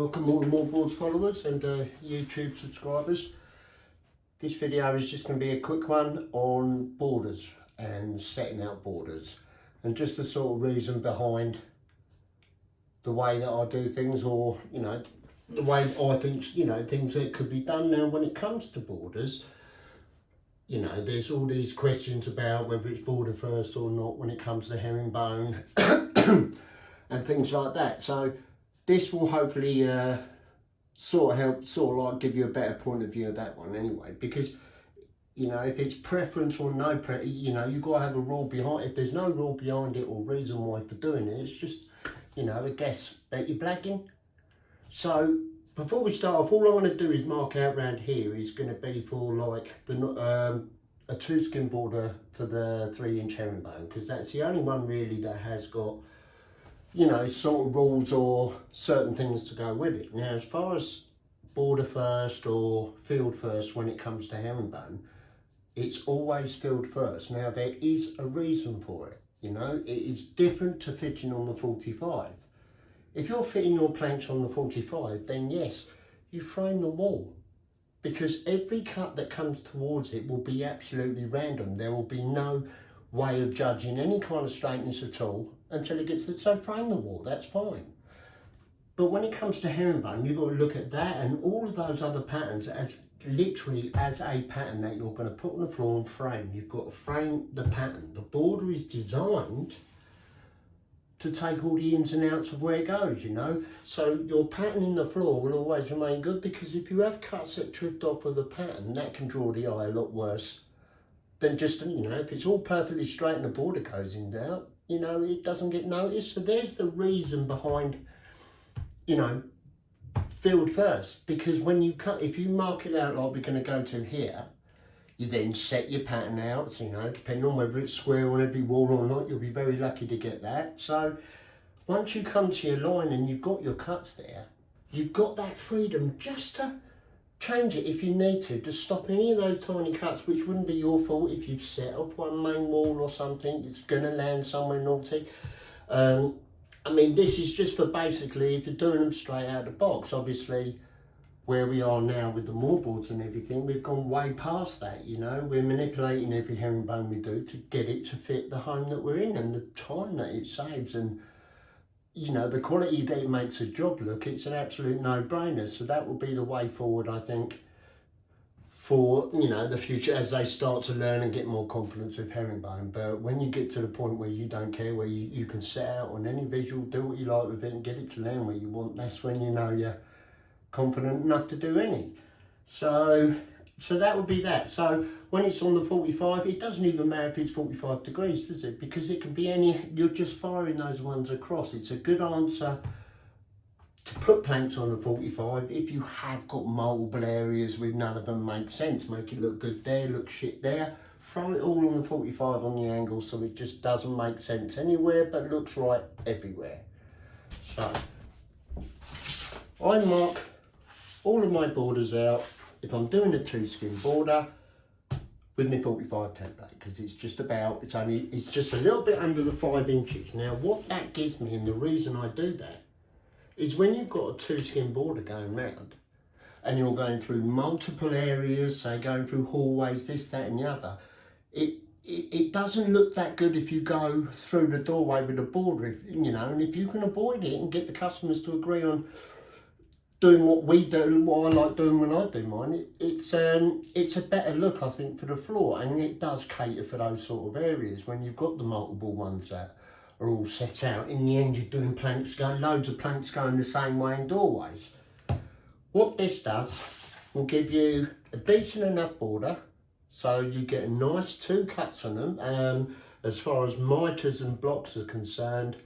Welcome all the Mawboards followers and YouTube subscribers. This video is just going to be a quick one on borders and setting out borders and just the sort of reason behind the way that I do things, or the way I think things that could be done. Now when it comes to borders, there's all these questions about whether it's border first or not when it comes to herringbone and things like that. So this will hopefully sort of like give you a better point of view of that one anyway, because if it's preference or no you've got to have a rule behind. If there's no rule behind it or reason why for doing it, it's just a guess that you're blacking. So before we start off, all I want to do is mark out around here is going to be for like the a 2-skin border for the 3-inch herringbone, because that's the only one really that has got sort of rules or certain things to go with it. Now, as far as border first or field first when it comes to herringbone, it's always field first. Now, there is a reason for it. It is different to fitting on the 45. If you're fitting your planks on the 45, then yes, you frame the wall, because every cut that comes towards it will be absolutely random. There will be no way of judging any kind of straightness at all until it gets to, so frame the wall, that's fine. But when it comes to herringbone, you've got to look at that and all of those other patterns as literally as a pattern that you're going to put on the floor and frame. You've got to frame the pattern. The border is designed to take all the ins and outs of where it goes, So your pattern in the floor will always remain good, because if you have cuts that drift off of a pattern, that can draw the eye a lot worse than just, if it's all perfectly straight and the border goes in and out, it doesn't get noticed. So there's the reason behind, field first, because when you cut, if you mark it out like we're going to go to here, you then set your pattern out, depending on whether it's square on every wall or not, you'll be very lucky to get that. So once you come to your line and you've got your cuts there, you've got that freedom just to change it if you need to stop any of those tiny cuts, which wouldn't be your fault. If you've set off one main wall or something, it's going to land somewhere naughty. This is just for basically if you're doing them straight out of the box. Obviously, where we are now with the Mawboards and everything, we've gone way past that, We're manipulating every herringbone we do to get it to fit the home that we're in, and the time that it saves, and the quality that it makes a job look, it's an absolute no-brainer. So that will be the way forward, I think, for the future, as they start to learn and get more confidence with herringbone. But when you get to the point where you don't care, where you can set out on any visual, do what you like with it and get it to land where you want, that's when you're confident enough to do any. So that would be that. So when it's on the 45, it doesn't even matter if it's 45 degrees, does it? Because it can be any, you're just firing those ones across. It's a good answer to put planks on the 45 if you have got multiple areas with none of them make sense. Make it look good there, look shit there. Throw it all on the 45 on the angle so it just doesn't make sense anywhere but looks right everywhere. So I mark all of my borders out if I'm doing a 2-skin border with my 45 template, because it's just a little bit under the 5 inches. Now what that gives me, and the reason I do that, is when you've got a 2-skin border going round and you're going through multiple areas, say going through hallways, this, that and the other, it doesn't look that good if you go through the doorway with a border, and if you can avoid it and get the customers to agree on doing what we do, what I like doing when I do mine, it's a better look, I think, for the floor, and it does cater for those sort of areas when you've got the multiple ones that are all set out. In the end, you're doing loads of planks going the same way in doorways. What this does will give you a decent enough border, so you get a nice 2 cuts on them. As far as miters and blocks are concerned,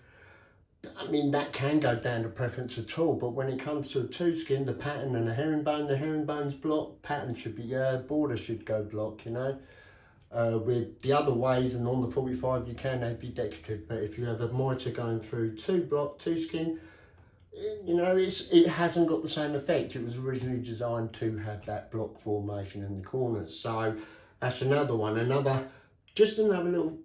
that can go down to preference at all, but when it comes to a 2-skin, the pattern and the herringbone's block, pattern should be, border should go block, with the other ways, and on the 45 you can have your decorative, but if you have a miter going through 2-skin, it hasn't got the same effect. It was originally designed to have that block formation in the corners. So that's another one, just another little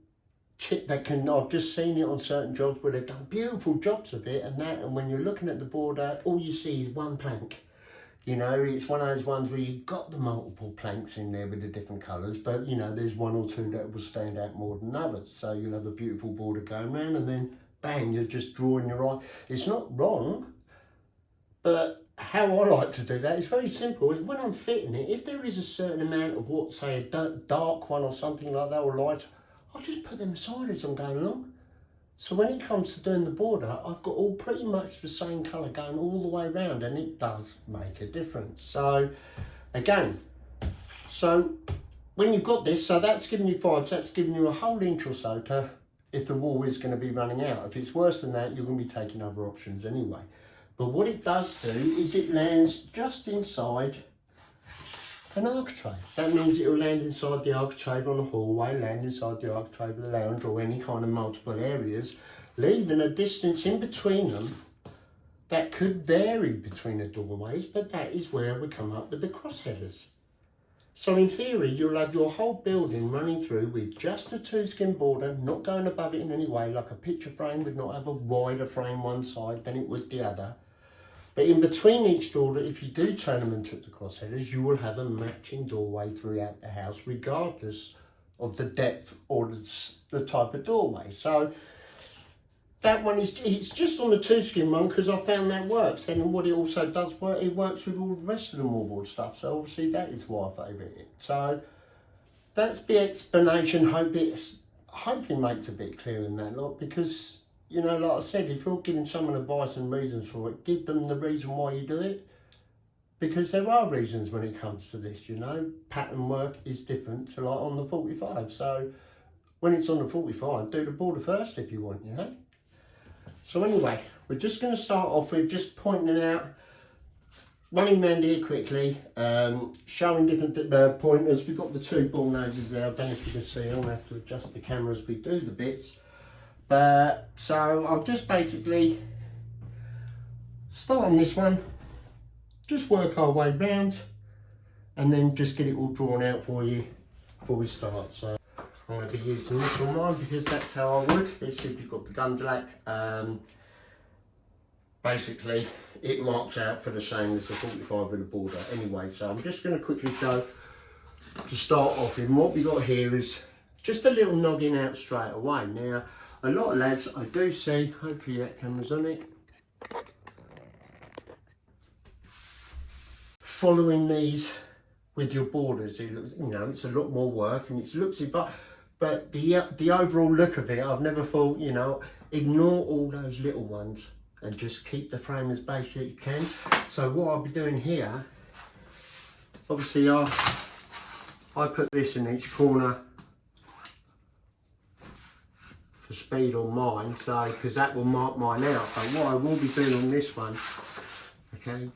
tip they can, I've just seen it on certain jobs where they've done beautiful jobs of it and that, and when you're looking at the border, all you see is one plank. You know, it's one of those ones where you've got the multiple planks in there with the different colours, but you know, there's one or two that will stand out more than others. So you'll have a beautiful border going round and then bang, you're just drawing your eye. It's not wrong, but how I like to do that is very simple. Is when I'm fitting it, if there is a certain amount of what, say a dark one or something like that, or light, I'll just put them aside as I'm going along. So when it comes to doing the border, I've got all pretty much the same colour going all the way around, and it does make a difference. So again, so when you've got this, so that's giving you 5, so that's giving you a whole inch or so to, if the wall is going to be running out. If it's worse than that, you're going to be taking other options anyway. But what it does do is it lands just inside an architrave. That means it will land inside the architrave on the hallway, land inside the architrave of the lounge, or any kind of multiple areas, leaving a distance in between them that could vary between the doorways, but that is where we come up with the crossheaders. So in theory, you'll have your whole building running through with just a 2-skin border, not going above it in any way, like a picture frame would not have a wider frame one side than it would the other. But in between each door, if you do turn them into the crossheaders, you will have a matching doorway throughout the house, regardless of the depth or the type of doorway. So that one is, it's just on the 2-skin one because I found that works. And what it also does work, it works with all the rest of the Mawboard stuff. So obviously that is why I favourite it. So that's the explanation. Hopefully makes a bit clearer in that lot, because you know, like I said, if you're giving someone advice and reasons for it, give them the reason why you do it. Because there are reasons when it comes to this, you know. Pattern work is different to like on the 45. So when it's on the 45, do the border first if you want, you know. So anyway, we're just going to start off with just pointing out, running around here quickly, showing different pointers. We've got the 2 ball noses there. I don't know if you can see, I'll have to adjust the camera as we do the bits. So I'll just basically start on this one, just work our way round, and then just get it all drawn out for you before we start. So I'm going to be using this on mine because that's how I would. Let's see if you've got the Gundulac. Basically, it marks out for the same as the 45 with the border anyway. So I'm just going to quickly show, to start off with, what we got here is just a little noggin out straight away. Now, a lot of lads I do see, hopefully that camera's on it, following these with your borders. It looks, you know, it's a lot more work and it looks, but the overall look of it, I've never thought, you know, ignore all those little ones and just keep the frame as basic as you can. So what I'll be doing here, obviously I put this in each corner for speed on mine, so because that will mark mine out. But what I will be doing on this one, okay,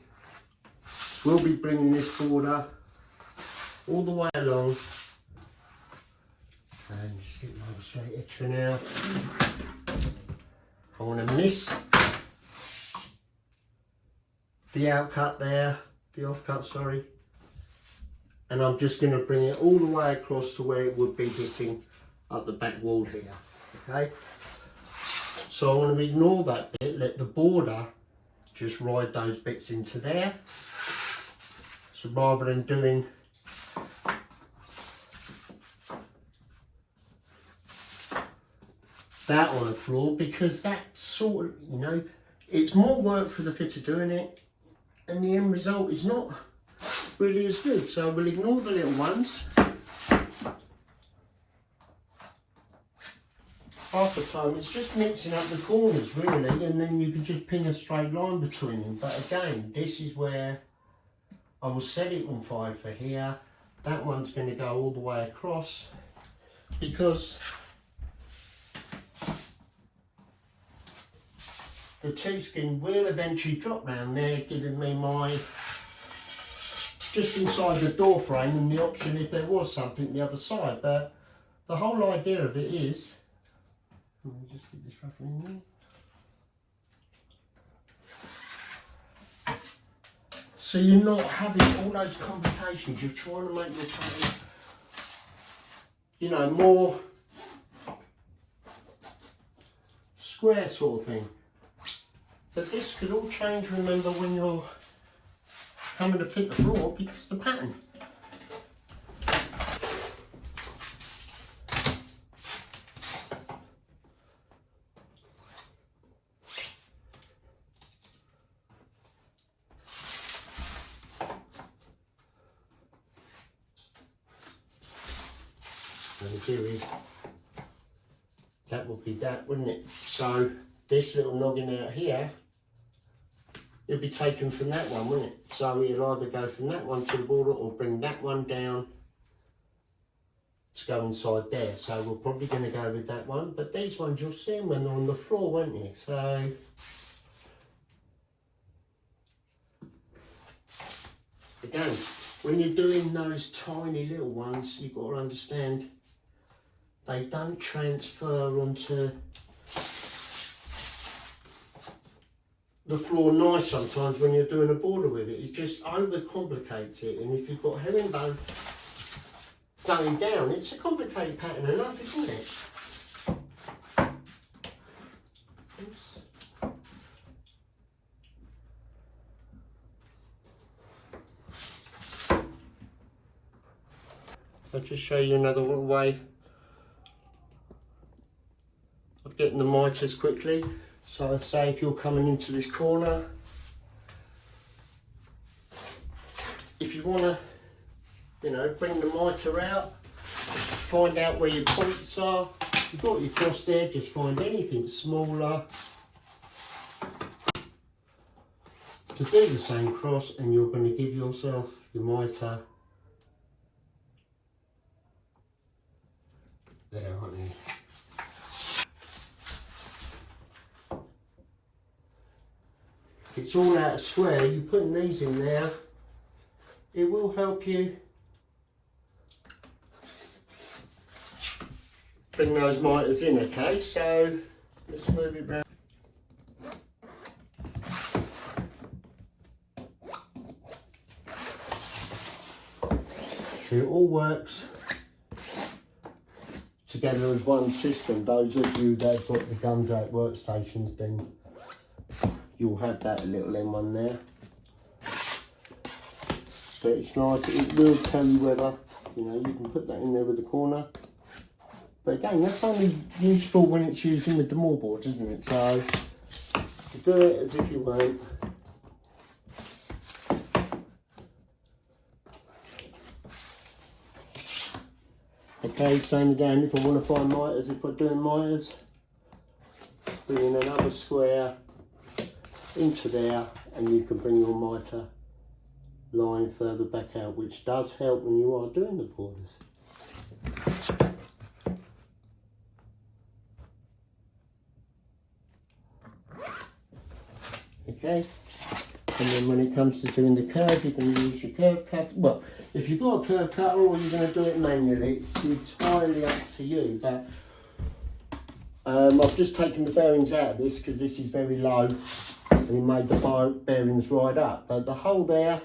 we'll be bringing this border all the way along, and just get my straight edge for now. I want to miss the outcut there, the offcut, sorry, and I'm just going to bring it all the way across to where it would be hitting up the back wall here. Okay, so I want to ignore that bit, let the border just ride those bits into there. So rather than doing that on the floor, because that sort of, you know, it's more work for the fitter doing it, and the end result is not really as good. So we'll ignore the little ones. Half the time it's just mixing up the corners really, and then you can just pin a straight line between them. But again, this is where I will set it on 5 for here. That one's going to go all the way across, because the 2-skin will eventually drop round there, giving me my, just inside the door frame, and the option if there was something the other side. But the whole idea of it is, let me just get this roughly in there. So you're not having all those complications. You're trying to make your pattern, you know, more square sort of thing. But this could all change, remember, when you're coming to fit the floor because of the pattern. And the theory, that would be that, wouldn't it? So this little noggin out here, it'll be taken from that one, wouldn't it? So it'll either go from that one to the border or bring that one down to go inside there. So we're probably going to go with that one. But these ones you'll see them when they're on the floor, won't you? So again, when you're doing those tiny little ones, you've got to understand they don't transfer onto the floor nice sometimes when you're doing a border with it. It just overcomplicates it, and if you've got herringbone going down, it's a complicated pattern enough, isn't it? Oops. I'll just show you another way of getting the mitres quickly. So say if you're coming into this corner, if you want to, you know, bring the mitre out, find out where your points are. You've got your cross there, just find anything smaller to do the same cross, and you're going to give yourself your mitre there, aren't you? It's all out of square. You're putting these in there, it will help you bring those mitres in. Okay, so let's move it round. So it all works together as one system. Those of you that have got the Gumdrake workstations, then you'll have that little M1 there. So it's nice, it will tell you whether, you know, you can put that in there with the corner. But again, that's only useful when it's using with the Mawboards, isn't it? So do it as if you won't. Okay, same again, if I want to find mitres, if I'm doing mitres, bring in another square into there, and you can bring your mitre line further back out, which does help when you are doing the borders. Okay, and then when it comes to doing the curve, you can use your curve cut. Well, if you've got a curve cutter or you're going to do it manually, it's entirely up to you. But I've just taken the bearings out of this because this is very low and it made the bearings ride up. But the hole there,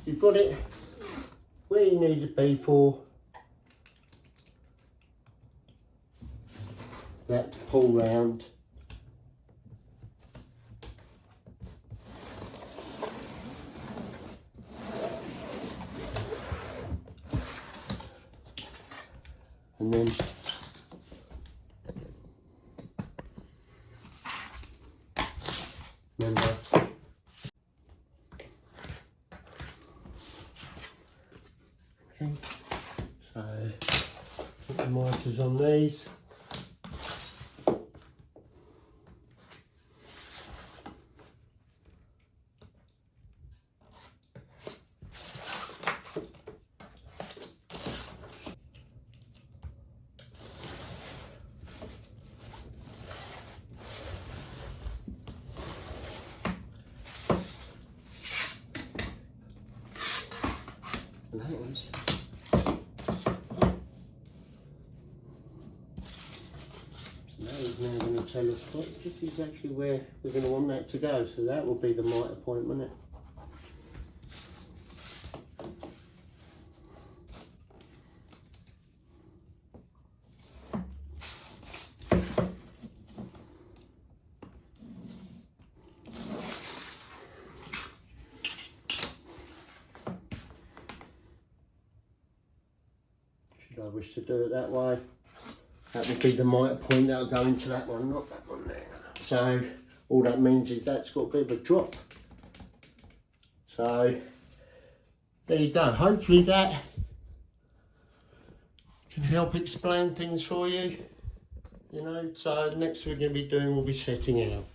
you've got it where you need it to be for that to pull round. And then remember, okay, so put the mitres on these. That is now going to tell us just exactly where we're going to want that to go. So that will be the mitre point, won't it? should I wish to do it that way. That would be the miter point that'll go into that one, not that one there. So all that means is that's got a bit of a drop. So there you go. Hopefully that can help explain things for you. You know, so next we're going to be doing will be setting out.